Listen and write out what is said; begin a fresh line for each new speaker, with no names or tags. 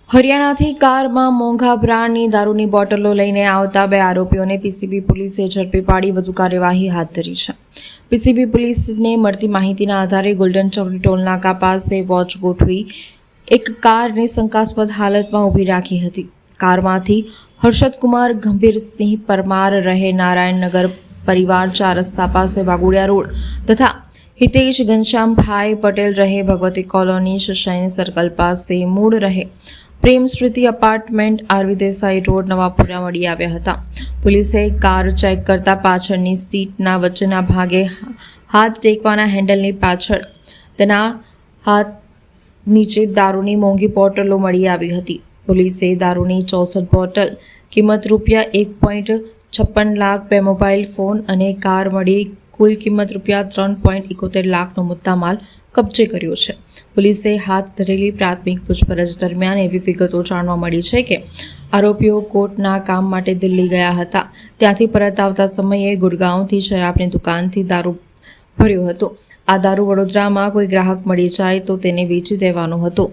હરિયાણાથી કારમાં મોંઘા બ્રાન્ડની દારૂની બોટલો લઈને આવતા 2 આરોપીઓને પીસીબી પોલીસે ઝડપી પાડી વધુ કાર્યવાહી હાથ ધરી છે। પીસીબી પોલીસને મળતી માહિતીના આધારે ગોલ્ડન ચોકડી ટોલનાકા પાસે વોચ ગોઠવી એક કારને શંકાસ્પદ હાલતમાં ઊભી રાખી હતી। કારમાંથી હર્ષદકુમાર ગંભીરસિંહ પરમાર રહે નારાયણનગર પરિવાર 4 રસ્તા પાસે વાઘોડિયા રોડ તથા હિતેશ ઘનશ્યામભાઈ પટેલ રહે ભગવતી કોલોની શશાઈન સર્કલ પાસે મૂળ રહે Prem Smriti apartment R V Desai road Navapura મળી આવ્યા હતા। પોલીસે કાર ચેક કરતા પાછળની સીટના વચ્ચેના ભાગે હાથ ટેકવાના હેન્ડલની પાછળ તેના હાથ નીચે દારૂની મોંઘી બોટલો મળી આવી હતી। પોલીસે દારૂની 64 બોટલ કિંમત ₹1.56 લાખ, 2 મોબાઈલ ફોન અને કાર મળી કુલ કિંમત ₹3.71 લાખનો મુદ્દામાલ કબજે કર્યો છે। પોલીસે હાથ ધરેલી પ્રાથમિક પૂછપરછ દરમિયાન એવી વિગતો જાણવા મળી છે કે આરોપીઓ કોર્ટના કામ માટે દિલ્હી ગયા હતા। ત્યાંથી પરત આવતા સમયે ગુડગાંવથી શરાબની દુકાનથી દારૂ ભર્યો હતો। આ દારૂ વડોદરામાં કોઈ ગ્રાહક મળી જાય તો તેને વેચી દેવાનો હતો।